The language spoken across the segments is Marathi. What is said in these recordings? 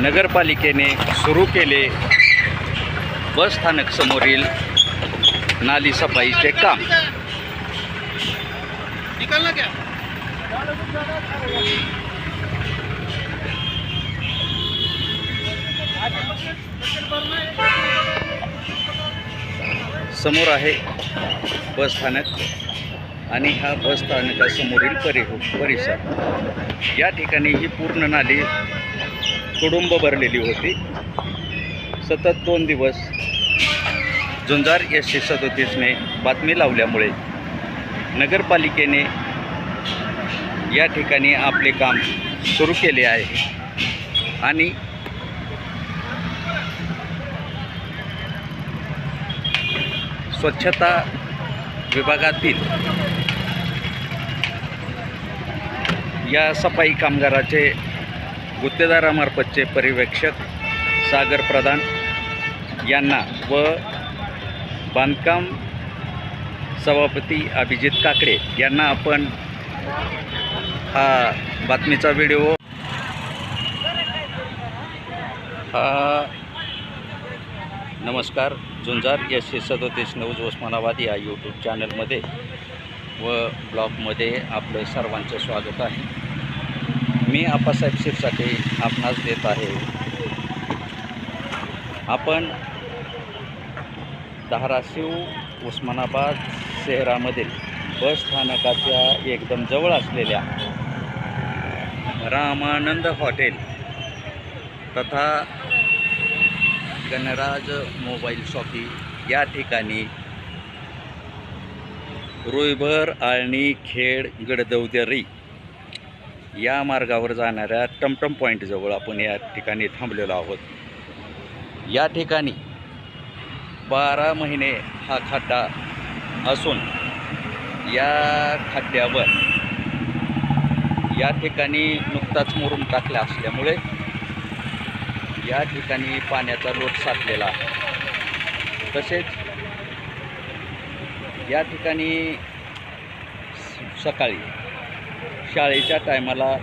नगरपालिकेने सुरू केले बस स्थानक समोरील नाली सफाईचे काम। समोर आहे बस स्थानक आणि हा बस स्थानकासमोरील परिसर। या ठिकाणी ही पूर्ण नाली तुडुंब भरलेली होती। सतत 2 दिवस झुंजार SC37ने बातमी लावल्यामुळे नगरपालिकेने या ठिकाणी आपले काम सुरू केले आहे आणि स्वच्छता विभागातील या सफाई कामगाराचे गुत्तेदारामार्फतचे पर्यवेक्षक सागर प्रधान यांना व बांधकाम सभापती अभिजित काकडे यांना आपण हा बातमीचा व्हिडिओ नमस्कार, झुंजार SC37 न्यूज उस्मानाबाद या यूट्यूब चॅनलमध्ये व ब्लॉगमध्ये आपलं सर्वांचं स्वागत आहे। मी आप्पासाहेब शिरसाटे आपणास देत आहे। आपण धाराशिव उस्मानाबाद शहरामधील बस स्थानकाच्या एकदम जवळ असलेल्या रामानंद हॉटेल तथा गणराज मोबाईल शॉपी या ठिकाणी रुईभर आळणी खेड गडदौदरी या मार्गावर जाणाऱ्या टमटम पॉईंटजवळ आपण या ठिकाणी थांबलेलो आहोत। या ठिकाणी 12 महिने हा खड्डा असून या खड्ड्यावर या ठिकाणी नुकताच मुरुम टाकला असल्यामुळे या ठिकाणी पाण्याचा लोट साठलेला आहे। तसेच या ठिकाणी सकाळी शाळेच्या टायमाला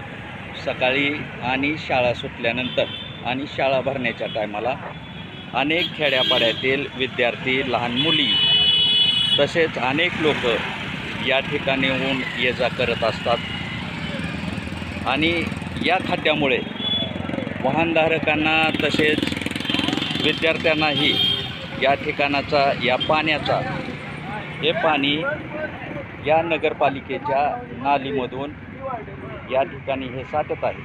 सकाळी आणि शाळा सुटल्यानंतर आणि शाळा भरण्याच्या टायमाला अनेक खेड्यापाड्यातील विद्यार्थी, लहान मुली तसेच अनेक लोक या ठिकाणी येऊन ये जा करत असतात आणि या खड्ड्यामुळे वाहनधारकांना तसेच विद्यार्थ्यांनाही या ठिकाणाचा या पाण्याचा हे पाणी या नगरपालिकेच्या नालीमधून या ठिकाणी हे साठत आहे।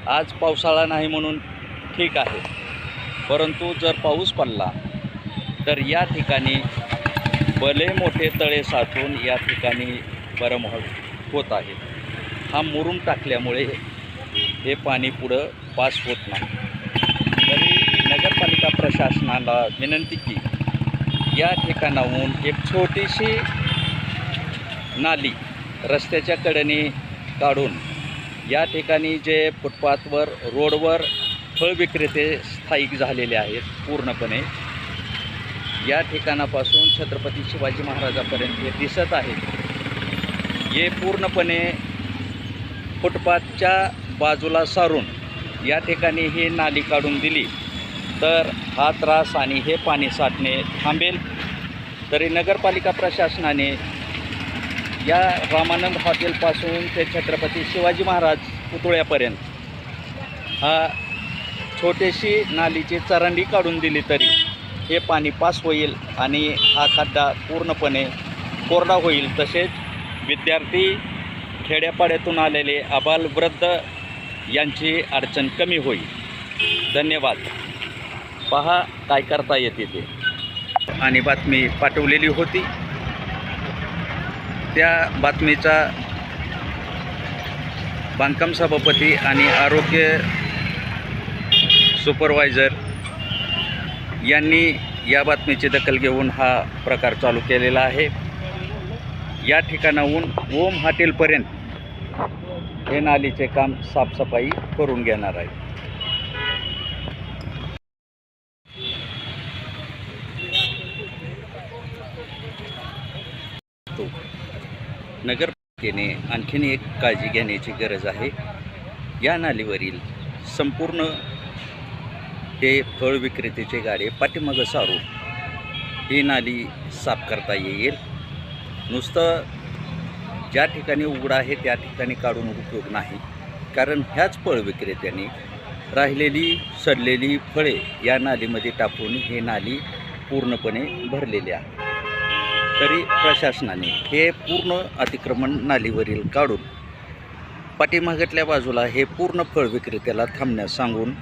आज पावसाळा नाही म्हणून ठीक आहे, परंतु जर पाऊस पडला तर या ठिकाणी भले मोठे तळे साचून या ठिकाणी बरं होत आहे। हा मुरुम टाकल्यामुळे हे पाणी पुढं पास होत नाही। तरी नगरपालिका प्रशासनाला विनंती की या ठिकाणाहून एक छोटीशी नाली रस्त्याच्या कडेने काढून या ठिकाणी जे फुटपाथवर रोडवर फळ विक्रेते स्थायिक झालेले आहेत पूर्णपणे या ठिकाणापासून छत्रपती शिवाजी महाराजापर्यंत हे दिसत आहे, हे पूर्णपणे फुटपाथच्या बाजूला सारून या ठिकाणी ही नाली काढून दिली तर हा त्रास आणि हे पाणी साठणे थांबेल। तरी नगरपालिका प्रशासनाने या रामानंद हॉटेलपासून ते छत्रपती शिवाजी महाराज पुतळ्यापर्यंत हा छोटीशी नालीची चರಂडी काढून दिली तरी हे पाणी पास होईल आणि हा खड्डा पूर्णपणे कोरडा होईल। तसेच विद्यार्थी, खेड्यापाड्यातून आलेले आबालवृद्ध यांची अडचण कमी होईल। धन्यवाद। पहा काय करता येते ते। आणि बातमी पाठवलेली होती, त्या बातमीचा बांधकाम सभापती आणि आरोग्य सुपरवायझर यांनी या बातमीची दखल घेऊन हा प्रकार चालू केलेला आहे। या ठिकाणाहून ओम हॉटेलपर्यंत हे नालीचे काम साफसफाई करून घेणार आहे। नगरपालिकेने आणखीन एक काळजी घेण्याची गरज आहे। या नालीवरील संपूर्ण हे फळ विक्रेत्याची गाडी पाठीमागं सारून ही नाली साफ करता येईल. नुसतं ज्या ठिकाणी उघडा आहे त्या ठिकाणी काढून उपयोग नाही, कारण ह्याच फळ विक्रेत्यांनी राहिलेली सडलेली फळे या नालीमध्ये टाकून ही नाली पूर्णपणे भरलेली आहे. तरी प्रशासनाने हे पूर्ण अतिक्रमण नालीवरील काढून पाठीमागच्या बाजूला हे पूर्ण फळ विक्रेत्याला थांबण्यास सांगून